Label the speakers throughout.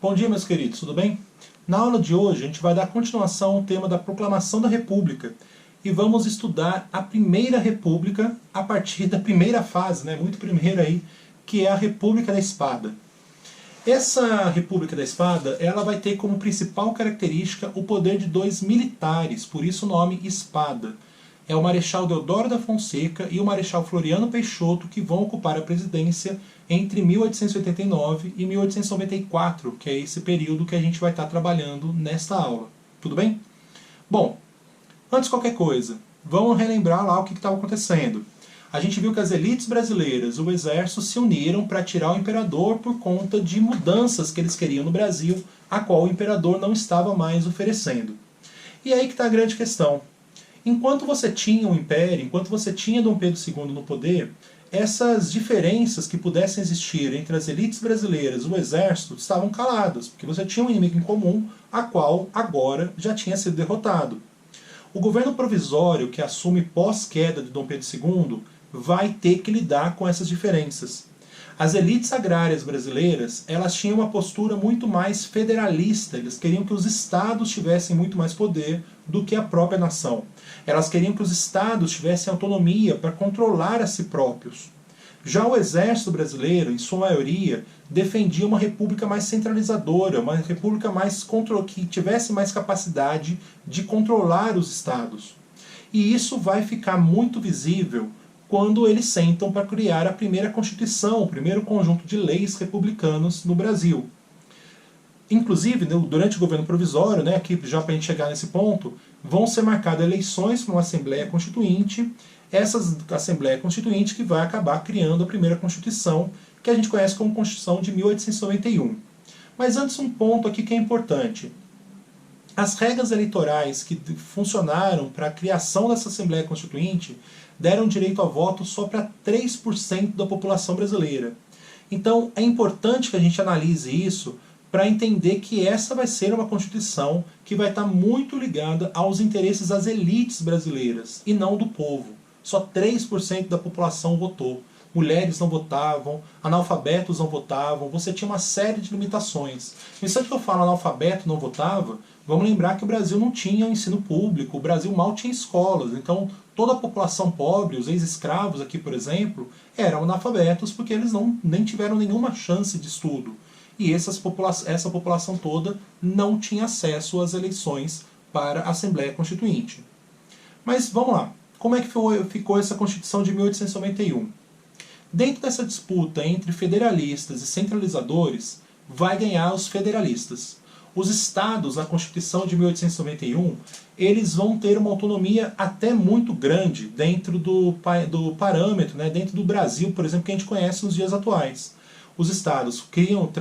Speaker 1: Bom dia, meus queridos, tudo bem? Na aula de hoje a gente vai dar continuação ao tema da Proclamação da República e vamos estudar a Primeira República a partir da primeira fase, muito primeira aí, que é a República da Espada. Essa República da Espada, ela vai ter como principal característica o poder de dois militares, por isso o nome Espada. É o Marechal Deodoro da Fonseca e o Marechal Floriano Peixoto que vão ocupar a presidência entre 1889 e 1894, que é esse período que a gente vai estar trabalhando nesta aula. Tudo bem? Bom, antes de qualquer coisa, vamos relembrar lá o que estava acontecendo. A gente viu que as elites brasileiras, o exército, se uniram para tirar o imperador por conta de mudanças que eles queriam no Brasil, a qual o imperador não estava mais oferecendo. E aí que está a grande questão. Enquanto você tinha o Império, enquanto você tinha Dom Pedro II no poder, essas diferenças que pudessem existir entre as elites brasileiras e o exército estavam caladas, porque você tinha um inimigo em comum, a qual agora já tinha sido derrotado. O governo provisório que assume pós-queda de Dom Pedro II vai ter que lidar com essas diferenças. As elites agrárias brasileiras, elas tinham uma postura muito mais federalista, eles queriam que os estados tivessem muito mais poder do que a própria nação. Elas queriam que os estados tivessem autonomia para controlar a si próprios. Já o exército brasileiro, em sua maioria, defendia uma república mais centralizadora, uma república que tivesse mais capacidade de controlar os estados. E isso vai ficar muito visível quando eles sentam para criar a primeira Constituição, o primeiro conjunto de leis republicanos no Brasil. Inclusive, durante o governo provisório, aqui já para a gente chegar nesse ponto, vão ser marcadas eleições para uma Assembleia Constituinte, essa Assembleia Constituinte que vai acabar criando a primeira Constituição, que a gente conhece como Constituição de 1891. Mas antes um ponto aqui que é importante. As regras eleitorais que funcionaram para a criação dessa Assembleia Constituinte deram direito a voto só para 3% da população brasileira. Então é importante que a gente analise isso para entender que essa vai ser uma Constituição que vai estar muito ligada aos interesses das elites brasileiras e não do povo. Só 3% da população votou. Mulheres não votavam, analfabetos não votavam, você tinha uma série de limitações. No instante que eu falo analfabeto não votava, vamos lembrar que o Brasil não tinha ensino público, o Brasil mal tinha escolas, então toda a população pobre, os ex-escravos aqui, por exemplo, eram analfabetos porque eles nem tiveram nenhuma chance de estudo. E essa população toda não tinha acesso às eleições para a Assembleia Constituinte. Mas vamos lá, como é que ficou essa Constituição de 1891? Dentro dessa disputa entre federalistas e centralizadores, vai ganhar os federalistas. Os estados, na Constituição de 1891, eles vão ter uma autonomia até muito grande dentro do parâmetro, dentro do Brasil, por exemplo, que a gente conhece nos dias atuais. Os estados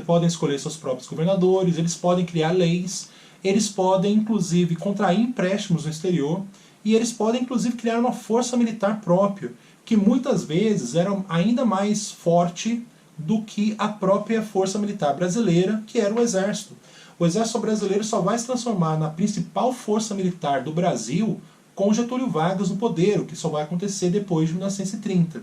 Speaker 1: podem escolher seus próprios governadores, eles podem criar leis, eles podem, inclusive, contrair empréstimos no exterior, e eles podem, inclusive, criar uma força militar própria, que muitas vezes era ainda mais forte do que a própria força militar brasileira, que era o Exército. O Exército brasileiro só vai se transformar na principal força militar do Brasil com Getúlio Vargas no poder, o que só vai acontecer depois de 1930.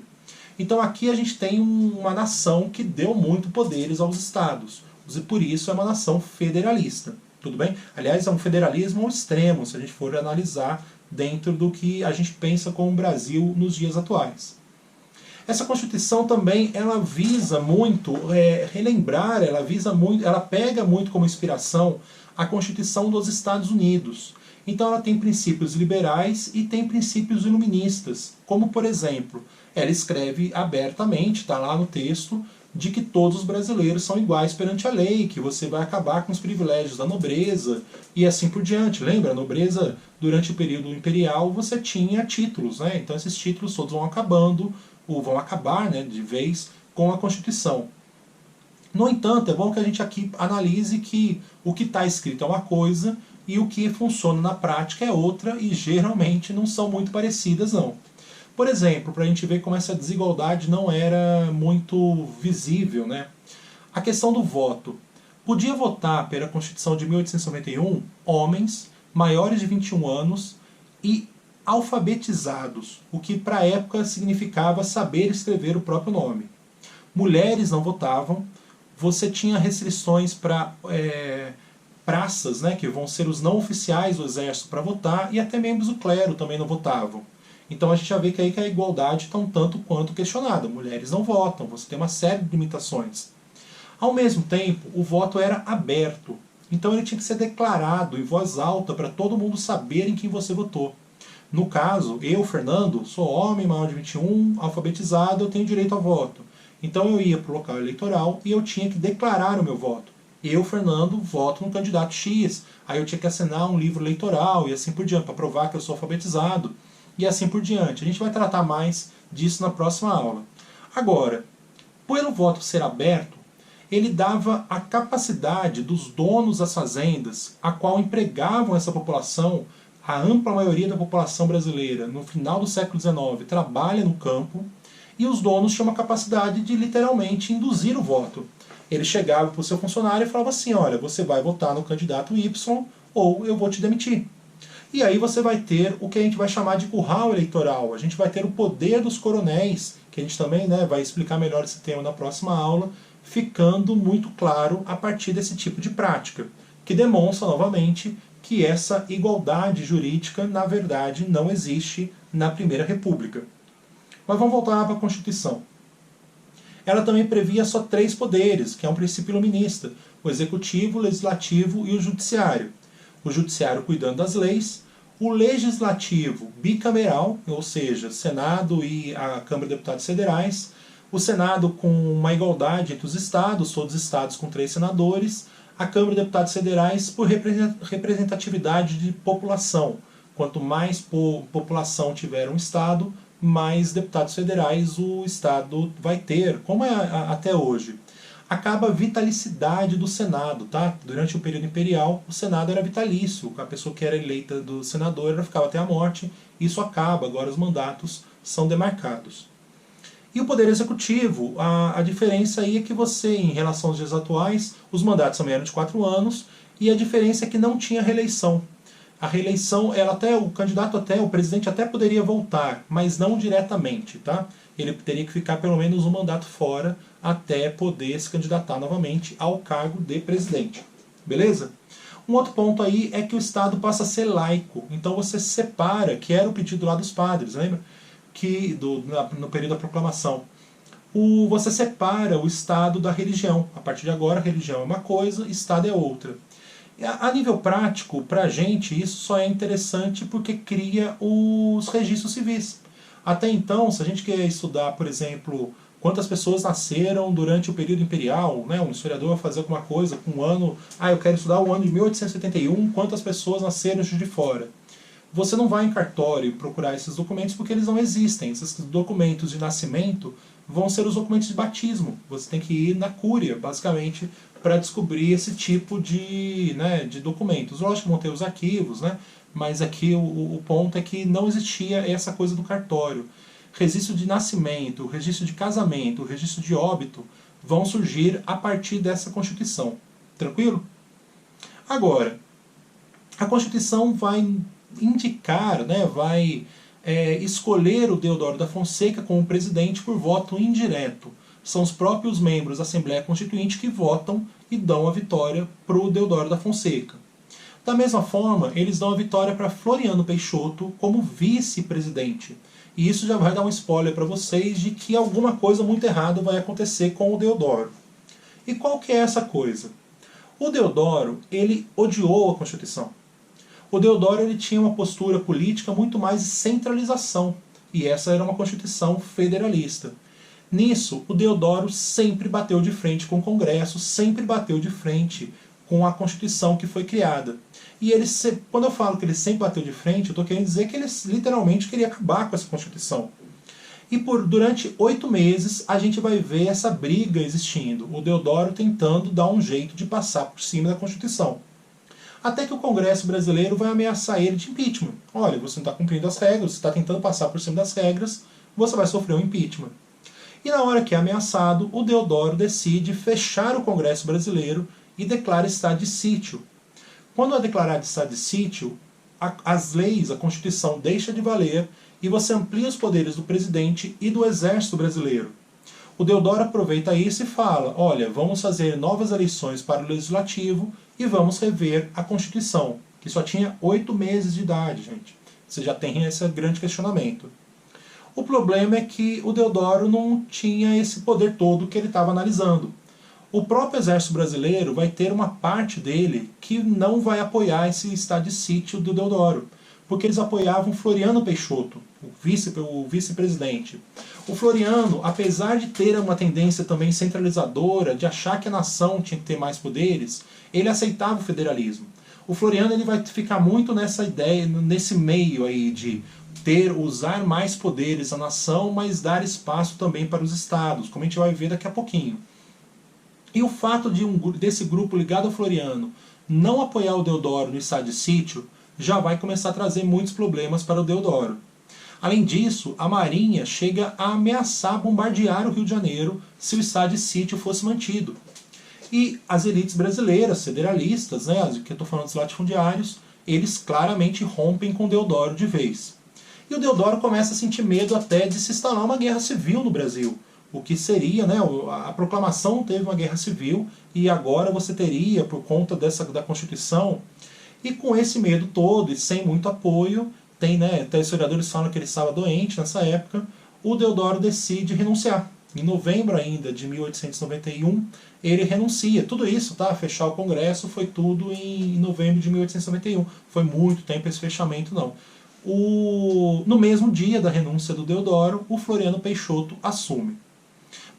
Speaker 1: Então aqui a gente tem uma nação que deu muito poderes aos estados, e por isso é uma nação federalista. Tudo bem? Aliás, é um federalismo ao extremo, se a gente for analisar dentro do que a gente pensa como o Brasil nos dias atuais. Essa Constituição também ela visa muito relembrar, ela pega muito como inspiração a Constituição dos Estados Unidos. Então ela tem princípios liberais e tem princípios iluministas, como por exemplo, ela escreve abertamente, está lá no texto, de que todos os brasileiros são iguais perante a lei, que você vai acabar com os privilégios da nobreza e assim por diante. Lembra, a nobreza, durante o período imperial, você tinha títulos, então esses títulos todos vão acabar de vez com a Constituição. No entanto, é bom que a gente aqui analise que o que está escrito é uma coisa e o que funciona na prática é outra e geralmente não são muito parecidas não. Por exemplo, para a gente ver como essa desigualdade não era muito visível, a questão do voto. Podia votar pela Constituição de 1891 homens maiores de 21 anos e alfabetizados, o que para a época significava saber escrever o próprio nome. Mulheres não votavam, você tinha restrições para praças, né, que vão ser os não oficiais do exército para votar, e até membros do clero também não votavam. Então a gente já vê que aí que a igualdade está um tanto quanto questionada. Mulheres não votam, você tem uma série de limitações. Ao mesmo tempo, o voto era aberto. Então ele tinha que ser declarado em voz alta para todo mundo saber em quem você votou. No caso, eu, Fernando, sou homem, maior de 21, alfabetizado, eu tenho direito ao voto. Então eu ia para o local eleitoral e eu tinha que declarar o meu voto. Eu, Fernando, voto no candidato X. Aí eu tinha que assinar um livro eleitoral e assim por diante, para provar que eu sou alfabetizado. E assim por diante. A gente vai tratar mais disso na próxima aula. Agora, pelo voto ser aberto, ele dava a capacidade dos donos das fazendas, a qual empregavam essa população, a ampla maioria da população brasileira, no final do século XIX, trabalha no campo, e os donos tinham a capacidade de literalmente induzir o voto. Ele chegava para o seu funcionário e falava assim, olha, você vai votar no candidato Y ou eu vou te demitir. E aí você vai ter o que a gente vai chamar de curral eleitoral. A gente vai ter o poder dos coronéis, que a gente também, né, vai explicar melhor esse tema na próxima aula, ficando muito claro a partir desse tipo de prática, que demonstra novamente que essa igualdade jurídica, na verdade, não existe na Primeira República. Mas vamos voltar para a Constituição. Ela também previa só 3 poderes, que é um princípio iluminista: o executivo, o legislativo e o judiciário. O judiciário cuidando das leis, o legislativo bicameral, ou seja, Senado e a Câmara de Deputados Federais, o Senado com uma igualdade entre os estados, todos os estados com 3 senadores, a Câmara de Deputados Federais por representatividade de população. Quanto mais população tiver um estado, mais deputados federais o estado vai ter, como é até hoje. Acaba a vitalicidade do Senado, tá? Durante o período imperial, o Senado era vitalício, a pessoa que era eleita do senador ela ficava até a morte, isso acaba, agora os mandatos são demarcados. E o Poder Executivo, a diferença aí é que você, em relação aos dias atuais, os mandatos também eram de 4 anos, e a diferença é que não tinha reeleição. A reeleição, o presidente até poderia voltar, mas não diretamente, tá? Ele teria que ficar pelo menos um mandato fora até poder se candidatar novamente ao cargo de presidente. Beleza? Um outro ponto aí é que o Estado passa a ser laico. Então você separa, que era o pedido lá dos padres, lembra? No período da proclamação. Você separa o Estado da religião. A partir de agora, a religião é uma coisa, Estado é outra. A nível prático, para a gente, isso só é interessante porque cria os registros civis. Até então, se a gente quer estudar, por exemplo, quantas pessoas nasceram durante o período imperial, né? Um historiador vai fazer alguma coisa com um ano, eu quero estudar o ano de 1871, quantas pessoas nasceram de fora. Você não vai em cartório procurar esses documentos porque eles não existem. Esses documentos de nascimento vão ser os documentos de batismo. Você tem que ir na cúria, basicamente, para descobrir esse tipo de documentos. Lógico que vão ter os arquivos, né? Mas aqui o ponto é que não existia essa coisa do cartório. Registro de nascimento, registro de casamento, registro de óbito vão surgir a partir dessa Constituição. Tranquilo? Agora, a Constituição vai indicar, vai escolher o Deodoro da Fonseca como presidente por voto indireto. São os próprios membros da Assembleia Constituinte que votam e dão a vitória para o Deodoro da Fonseca. Da mesma forma, eles dão a vitória para Floriano Peixoto como vice-presidente. E isso já vai dar um spoiler para vocês de que alguma coisa muito errada vai acontecer com o Deodoro. E qual que é essa coisa? O Deodoro, ele odiou a Constituição. O Deodoro ele tinha uma postura política muito mais de centralização. E essa era uma Constituição federalista. Nisso, o Deodoro sempre bateu de frente com o Congresso, sempre bateu de frente com a Constituição que foi criada. E ele, quando eu falo que ele sempre bateu de frente, eu estou querendo dizer que ele literalmente queria acabar com essa Constituição. E durante 8 meses a gente vai ver essa briga existindo. O Deodoro tentando dar um jeito de passar por cima da Constituição. Até que o Congresso brasileiro vai ameaçar ele de impeachment. Olha, você não está cumprindo as regras, você está tentando passar por cima das regras, você vai sofrer um impeachment. E na hora que é ameaçado, o Deodoro decide fechar o Congresso brasileiro e declara estado de sítio. Quando é declarado estado de sítio, as leis, a Constituição deixa de valer e você amplia os poderes do presidente e do exército brasileiro. O Deodoro aproveita isso e fala, olha, vamos fazer novas eleições para o Legislativo e vamos rever a Constituição, que só tinha 8 meses de idade, gente. Você já tem esse grande questionamento. O problema é que o Deodoro não tinha esse poder todo que ele estava analisando. O próprio Exército Brasileiro vai ter uma parte dele que não vai apoiar esse estado de sítio do Deodoro, porque eles apoiavam Floriano Peixoto, o vice-presidente. O Floriano, apesar de ter uma tendência também centralizadora, de achar que a nação tinha que ter mais poderes, ele aceitava o federalismo. O Floriano ele vai ficar muito nessa ideia, nesse meio aí de usar mais poderes à nação, mas dar espaço também para os estados, como a gente vai ver daqui a pouquinho. E o fato desse grupo ligado ao Floriano não apoiar o Deodoro no estado de sítio já vai começar a trazer muitos problemas para o Deodoro. Além disso, a Marinha chega a ameaçar bombardear o Rio de Janeiro se o estado de sítio fosse mantido. E as elites brasileiras, federalistas, né, que eu estou falando dos latifundiários, eles claramente rompem com o Deodoro de vez. E o Deodoro começa a sentir medo até de se instalar uma guerra civil no Brasil. O que seria, né, a proclamação teve uma guerra civil e agora você teria, por conta da Constituição, e com esse medo todo e sem muito apoio, até historiadores falam que ele estava doente nessa época, o Deodoro decide renunciar. Em novembro ainda de 1891, ele renuncia. Tudo isso, tá? Fechar o Congresso foi tudo em novembro de 1891. Foi muito tempo esse fechamento, não. No mesmo dia da renúncia do Deodoro, o Floriano Peixoto assume.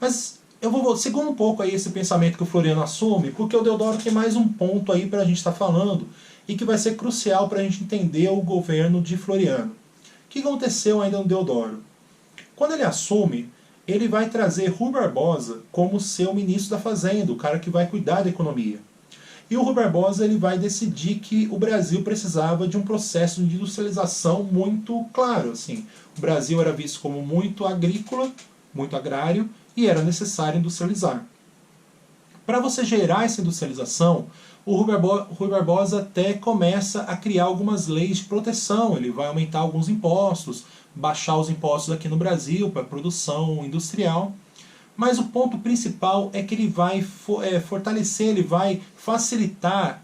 Speaker 1: Mas eu vou segundo um pouco aí esse pensamento que o Floriano assume, porque o Deodoro tem mais um ponto aí para a gente estar falando e que vai ser crucial para a gente entender o governo de Floriano. O que aconteceu ainda no Deodoro? Quando ele assume, ele vai trazer Rui Barbosa como seu ministro da Fazenda, o cara que vai cuidar da economia. E o Rui Barbosa ele vai decidir que o Brasil precisava de um processo de industrialização muito claro. Assim. O Brasil era visto como muito agrícola, muito agrário, e era necessário industrializar. Para você gerar essa industrialização, o Rui Barbosa até começa a criar algumas leis de proteção. Ele vai aumentar alguns impostos, baixar os impostos aqui no Brasil para a produção industrial. Mas o ponto principal é que ele vai fortalecer, ele vai facilitar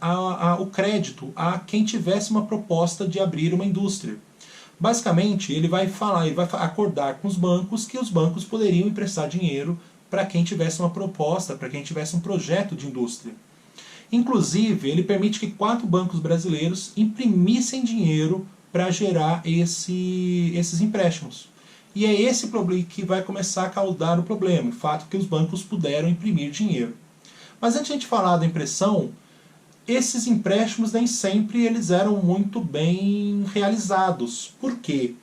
Speaker 1: o crédito a quem tivesse uma proposta de abrir uma indústria. Basicamente, ele vai acordar com os bancos que os bancos poderiam emprestar dinheiro para quem tivesse uma proposta, para quem tivesse um projeto de indústria. Inclusive, ele permite que 4 bancos brasileiros imprimissem dinheiro para gerar esses empréstimos. E é esse problema que vai começar a causar o problema, o fato que os bancos puderam imprimir dinheiro. Mas antes de a gente falar da impressão, esses empréstimos nem sempre eles eram muito bem realizados. Por quê?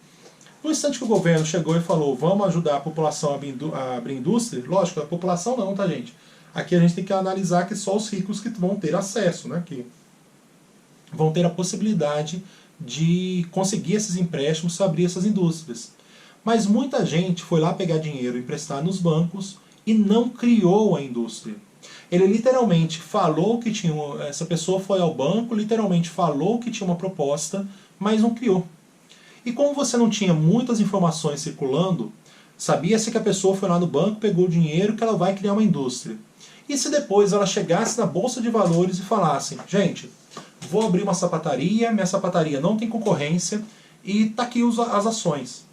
Speaker 1: No instante que o governo chegou e falou vamos ajudar a população a abrir indústria, lógico, a população não, tá gente? Aqui a gente tem que analisar que só os ricos que vão ter acesso, né? Que vão ter a possibilidade de conseguir esses empréstimos para abrir essas indústrias. Mas muita gente foi lá pegar dinheiro, emprestar nos bancos e não criou a indústria. Ele literalmente falou que tinha... Essa pessoa foi ao banco, literalmente falou que tinha uma proposta, mas não criou. E como você não tinha muitas informações circulando, sabia-se que a pessoa foi lá no banco, pegou o dinheiro, que ela vai criar uma indústria. E se depois ela chegasse na Bolsa de Valores e falasse, gente, vou abrir uma sapataria, minha sapataria não tem concorrência e tá aqui as ações.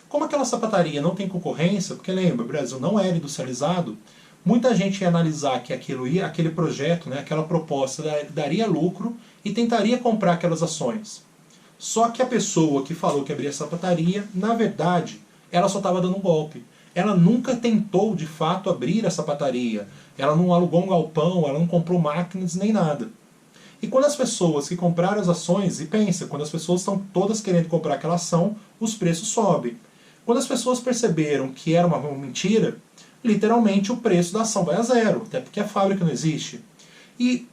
Speaker 1: Como aquela sapataria não tem concorrência, porque lembra, o Brasil não era industrializado, muita gente ia analisar que aquele projeto, né, aquela proposta daria lucro e tentaria comprar aquelas ações. Só que a pessoa que falou que abria a sapataria, na verdade, ela só estava dando um golpe. Ela nunca tentou de fato abrir a sapataria. Ela não alugou um galpão, ela não comprou máquinas nem nada. E quando as pessoas que compraram as ações, e pensa, quando as pessoas estão todas querendo comprar aquela ação, os preços sobem. Quando as pessoas perceberam que era uma mentira, literalmente o preço da ação vai a zero, até porque a fábrica não existe. E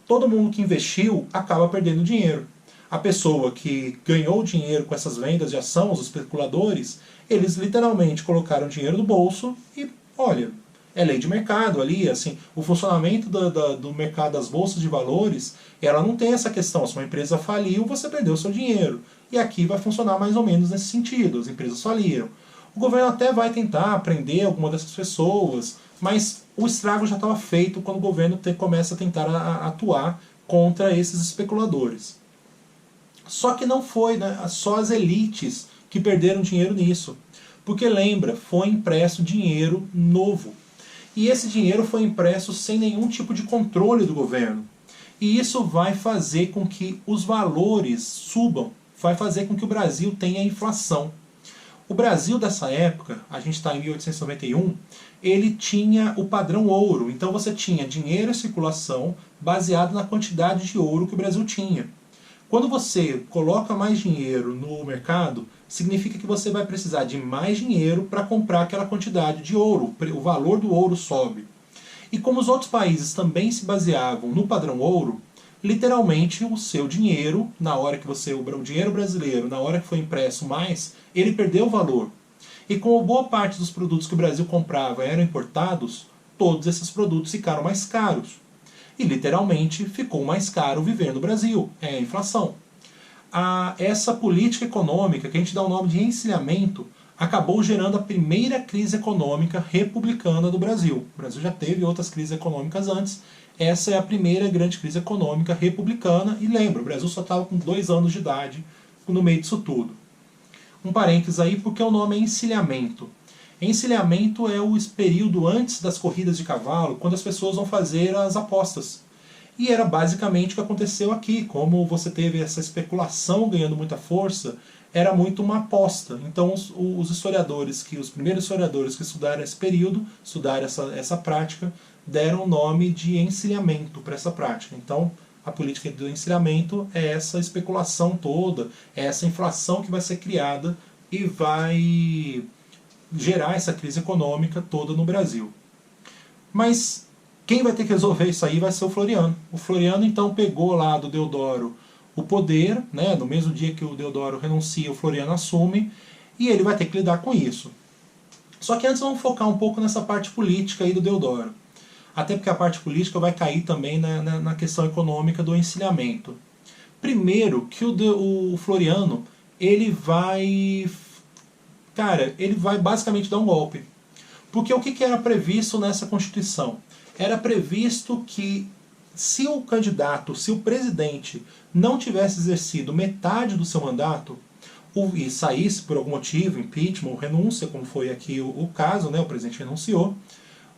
Speaker 1: todo mundo que investiu acaba perdendo dinheiro. A pessoa que ganhou dinheiro com essas vendas de ação, os especuladores, eles literalmente colocaram dinheiro no bolso e, olha, é lei de mercado ali, assim, o funcionamento do mercado das bolsas de valores, ela não tem essa questão, se uma empresa faliu, você perdeu seu dinheiro. E aqui vai funcionar mais ou menos nesse sentido, as empresas faliram. O governo até vai tentar prender alguma dessas pessoas, mas o estrago já estava feito quando o governo começa a tentar atuar contra esses especuladores. Só que não foi, né, só as elites que perderam dinheiro nisso. Porque lembra, foi impresso dinheiro novo. E esse dinheiro foi impresso sem nenhum tipo de controle do governo. E isso vai fazer com que os valores subam, vai fazer com que o Brasil tenha inflação. O Brasil dessa época, a gente está em 1891, ele tinha o padrão ouro. Então você tinha dinheiro em circulação baseado na quantidade de ouro que o Brasil tinha. Quando você coloca mais dinheiro no mercado, significa que você vai precisar de mais dinheiro para comprar aquela quantidade de ouro. O valor do ouro sobe. E como os outros países também se baseavam no padrão ouro, literalmente o seu dinheiro, na hora que o dinheiro brasileiro, na hora que foi impresso mais, ele perdeu valor. E como boa parte dos produtos que o Brasil comprava eram importados, todos esses produtos ficaram mais caros. E literalmente ficou mais caro viver no Brasil. É a inflação. Essa política econômica, que a gente dá o nome de encilhamento, acabou gerando a primeira crise econômica republicana do Brasil. O Brasil já teve outras crises econômicas antes. Essa é a primeira grande crise econômica republicana. E lembra, o Brasil só estava com 2 anos de idade no meio disso tudo. Um parênteses aí, porque o nome é encilhamento. Encilhamento é o período antes das corridas de cavalo, quando as pessoas vão fazer as apostas. E era basicamente o que aconteceu aqui. Como você teve essa especulação ganhando muita força, era muito uma aposta. Então os primeiros historiadores que estudaram esse período, estudaram essa prática, deram o nome de encilhamento para essa prática. Então a política do encilhamento é essa especulação toda, é essa inflação que vai ser criada e vai gerar essa crise econômica toda no Brasil. Mas quem vai ter que resolver isso aí vai ser o Floriano. O Floriano então pegou lá do Deodoro o poder, né, no mesmo dia que o Deodoro renuncia, o Floriano assume, e ele vai ter que lidar com isso. Só que antes vamos focar um pouco nessa parte política aí do Deodoro. Até porque a parte política vai cair também na questão econômica do encilhamento. Primeiro que o Floriano, ele vai basicamente dar um golpe. Porque o que era previsto nessa Constituição? Era previsto que se o presidente não tivesse exercido metade do seu mandato, e saísse por algum motivo, impeachment ou renúncia, como foi aqui o caso, né, o presidente renunciou,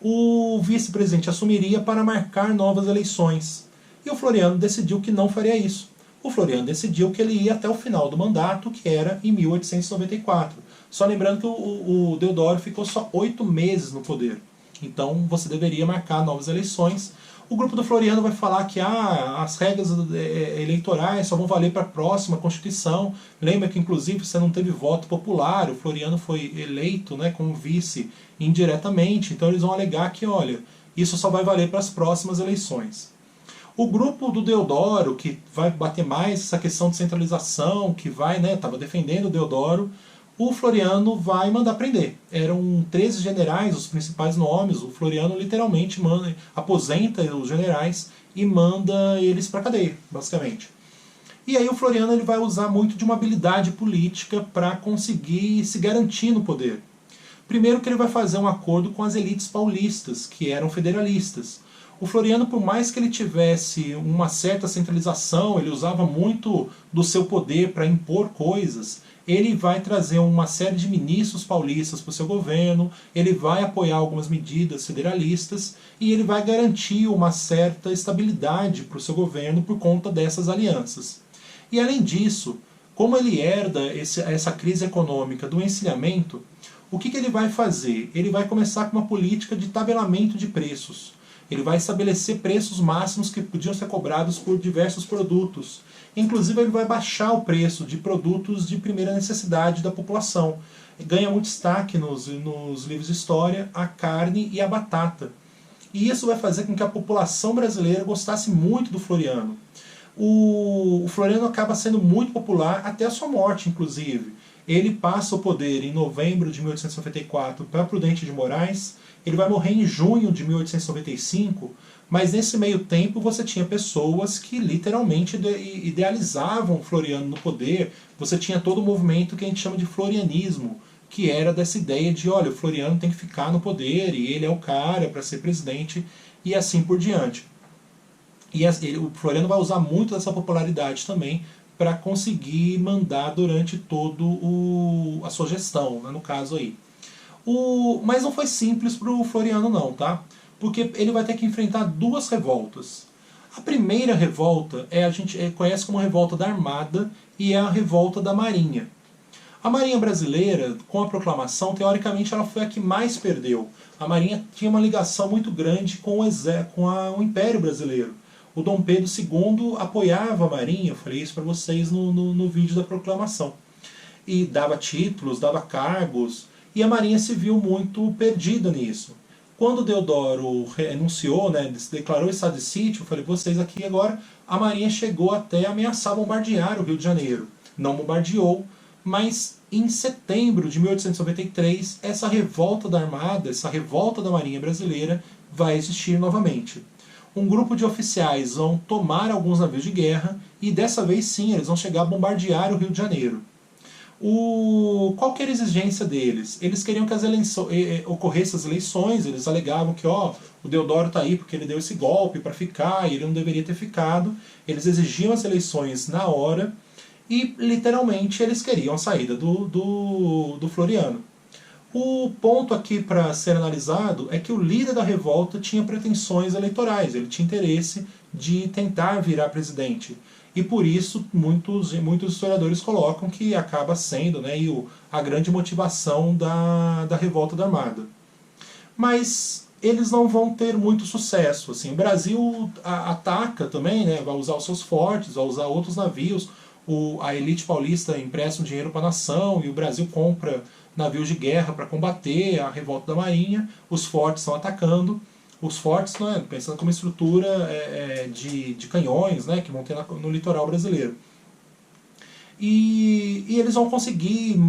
Speaker 1: o vice-presidente assumiria para marcar novas eleições. E o Floriano decidiu que não faria isso. O Floriano decidiu que ele ia até o final do mandato, que era em 1894. Só lembrando que o Deodoro ficou só 8 meses no poder. Então você deveria marcar novas eleições. O grupo do Floriano vai falar que as regras eleitorais só vão valer para a próxima Constituição. Lembra que inclusive você não teve voto popular, o Floriano foi eleito, né, como vice indiretamente. Então eles vão alegar que, olha, isso só vai valer para as próximas eleições. O grupo do Deodoro, que vai bater mais essa questão de centralização, que estava defendendo o Deodoro, o Floriano vai mandar prender. Eram 13 generais, os principais nomes. O Floriano literalmente aposenta os generais e manda eles para a cadeia, basicamente. E aí o Floriano ele vai usar muito de uma habilidade política para conseguir se garantir no poder. Primeiro que ele vai fazer um acordo com as elites paulistas, que eram federalistas. O Floriano, por mais que ele tivesse uma certa centralização, ele usava muito do seu poder para impor coisas, ele vai trazer uma série de ministros paulistas para o seu governo, ele vai apoiar algumas medidas federalistas e ele vai garantir uma certa estabilidade para o seu governo por conta dessas alianças. E além disso, como ele herda essa crise econômica do encilhamento, o que ele vai fazer? Ele vai começar com uma política de tabelamento de preços. Ele vai estabelecer preços máximos que podiam ser cobrados por diversos produtos. Inclusive ele vai baixar o preço de produtos de primeira necessidade da população. Ganha muito destaque nos livros de história a carne e a batata. E isso vai fazer com que a população brasileira gostasse muito do Floriano. O Floriano acaba sendo muito popular até a sua morte, inclusive. Ele passa o poder em novembro de 1894 para Prudente de Moraes. Ele vai morrer em junho de 1895, mas nesse meio tempo você tinha pessoas que literalmente idealizavam Floriano no poder. Você tinha todo o movimento que a gente chama de florianismo, que era dessa ideia de, olha, o Floriano tem que ficar no poder e ele é o cara para ser presidente e assim por diante. E o Floriano vai usar muito dessa popularidade também para conseguir mandar durante todo a sua gestão, né, no caso aí. Mas não foi simples para o Floriano não, tá? Porque ele vai ter que enfrentar duas revoltas. A primeira revolta a gente conhece como a revolta da Armada e é a revolta da Marinha. A Marinha brasileira, com a proclamação, teoricamente ela foi a que mais perdeu. A Marinha tinha uma ligação muito grande com o Império Brasileiro. O Dom Pedro II apoiava a Marinha, eu falei isso para vocês no vídeo da proclamação. E dava títulos, dava cargos, e a Marinha se viu muito perdida nisso. Quando Deodoro renunciou, né, declarou estado de sítio, eu falei, vocês aqui agora, a Marinha chegou até a ameaçar bombardear o Rio de Janeiro. Não bombardeou, mas em setembro de 1893, essa revolta da Armada, essa revolta da Marinha Brasileira, vai existir novamente. Um grupo de oficiais vão tomar alguns navios de guerra e dessa vez sim, eles vão chegar a bombardear o Rio de Janeiro. Qual que era a exigência deles? Eles queriam que ocorressem as eleições, eles alegavam que o Deodoro está aí porque ele deu esse golpe para ficar e ele não deveria ter ficado. Eles exigiam as eleições na hora e literalmente eles queriam a saída do Floriano. O ponto aqui para ser analisado é que o líder da revolta tinha pretensões eleitorais, ele tinha interesse de tentar virar presidente. E por isso muitos historiadores colocam que acaba sendo, né, a grande motivação da revolta da Armada. Mas eles não vão ter muito sucesso. Assim. O Brasil ataca também, né, vai usar os seus fortes, vai usar outros navios. A elite paulista empresta um dinheiro para a nação e o Brasil compra navios de guerra para combater a revolta da Marinha. Os fortes estão atacando. Os fortes, né, pensando como estrutura de canhões, né, que vão ter no litoral brasileiro. E eles vão conseguir,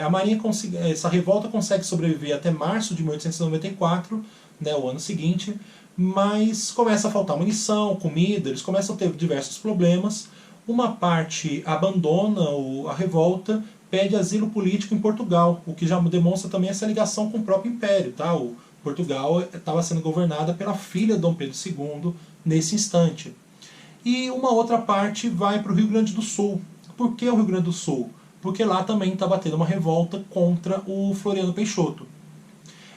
Speaker 1: a Marinha essa revolta consegue sobreviver até março de 1894, né, o ano seguinte, mas começa a faltar munição, comida, eles começam a ter diversos problemas. Uma parte abandona a revolta, pede asilo político em Portugal, o que já demonstra também essa ligação com o próprio Império. Tá? Portugal estava sendo governada pela filha de Dom Pedro II nesse instante. E uma outra parte vai para o Rio Grande do Sul. Por que o Rio Grande do Sul? Porque lá também estava tendo uma revolta contra o Floriano Peixoto.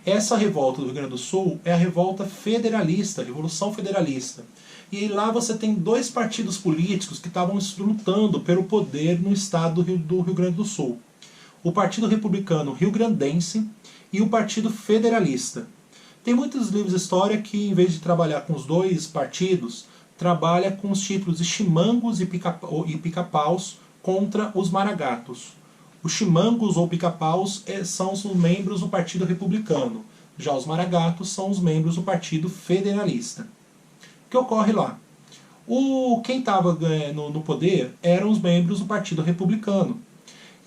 Speaker 1: Essa revolta do Rio Grande do Sul é a revolta federalista, a Revolução Federalista. E lá você tem dois partidos políticos que estavam lutando pelo poder no estado do Rio Grande do Sul. O Partido Republicano Rio-Grandense e o Partido Federalista. Tem muitos livros de história que, em vez de trabalhar com os dois partidos, trabalha com os títulos de chimangos e pica-paus contra os maragatos. Os chimangos ou pica-paus são os membros do Partido Republicano. Já os maragatos são os membros do Partido Federalista. O que ocorre lá? Quem estava no poder eram os membros do Partido Republicano.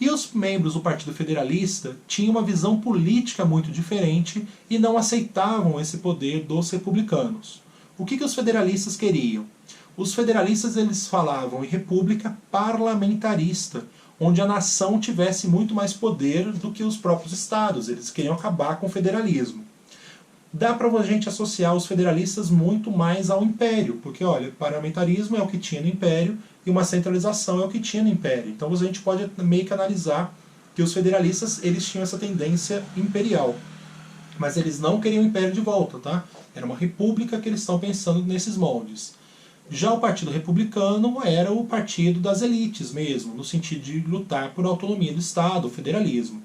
Speaker 1: E os membros do Partido Federalista tinham uma visão política muito diferente e não aceitavam esse poder dos republicanos. O que os federalistas queriam? Os federalistas eles falavam em república parlamentarista, onde a nação tivesse muito mais poder do que os próprios estados. Eles queriam acabar com o federalismo. Dá para a gente associar os federalistas muito mais ao império, porque olha, parlamentarismo é o que tinha no império e uma centralização é o que tinha no império. Então a gente pode meio que analisar que os federalistas eles tinham essa tendência imperial, mas eles não queriam o império de volta, tá? Era uma república que eles estão pensando nesses moldes. Já o Partido Republicano era o partido das elites mesmo, no sentido de lutar por autonomia do Estado, o federalismo.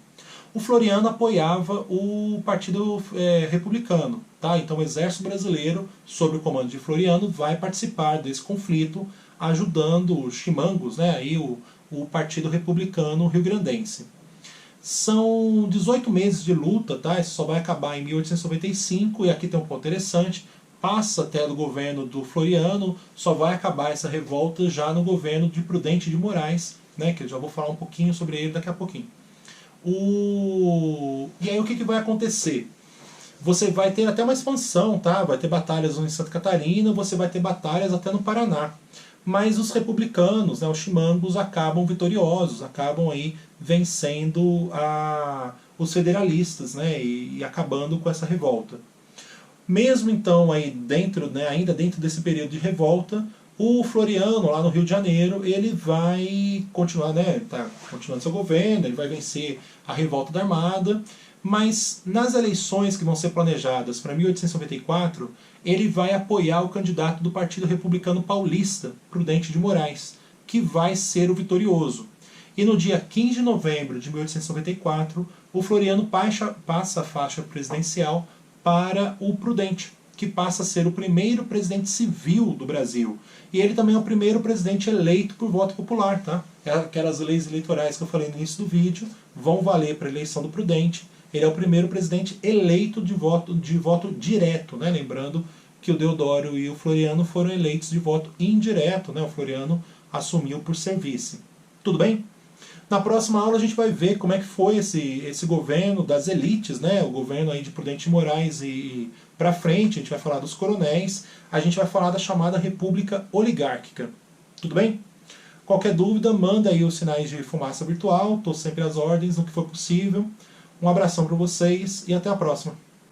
Speaker 1: O Floriano apoiava o Partido Republicano. Tá? Então o Exército Brasileiro, sob o comando de Floriano, vai participar desse conflito, ajudando os chimangos, né? Aí o Partido Republicano Rio-Grandense. São 18 meses de luta, tá? Isso só vai acabar em 1895, e aqui tem um ponto interessante, passa até do governo do Floriano, só vai acabar essa revolta já no governo de Prudente de Moraes, né? Que eu já vou falar um pouquinho sobre ele daqui a pouquinho. E aí o que vai acontecer? Você vai ter até uma expansão, tá? Vai ter batalhas em Santa Catarina, você vai ter batalhas até no Paraná. Mas os republicanos, né, os chimangos, acabam vitoriosos, acabam aí vencendo os federalistas, né, e acabando com essa revolta. Mesmo então aí dentro, né, ainda dentro desse período de revolta, o Floriano, lá no Rio de Janeiro, ele vai continuar, né, tá continuando seu governo, ele vai vencer a revolta da Armada, mas nas eleições que vão ser planejadas para 1894, ele vai apoiar o candidato do Partido Republicano Paulista, Prudente de Moraes, que vai ser o vitorioso. E no dia 15 de novembro de 1894, o Floriano passa a faixa presidencial para o Prudente, que passa a ser o primeiro presidente civil do Brasil. E ele também é o primeiro presidente eleito por voto popular, tá? Aquelas leis eleitorais que eu falei no início do vídeo vão valer para a eleição do Prudente. Ele é o primeiro presidente eleito de voto direto, né? Lembrando que o Deodoro e o Floriano foram eleitos de voto indireto, né? O Floriano assumiu por ser vice. Tudo bem? Na próxima aula a gente vai ver como é que foi esse governo das elites, né? O governo aí de Prudente de Moraes e para frente, a gente vai falar dos coronéis, a gente vai falar da chamada República Oligárquica. Tudo bem? Qualquer dúvida, manda aí os sinais de fumaça virtual, estou sempre às ordens no que for possível. Um abração para vocês e até a próxima.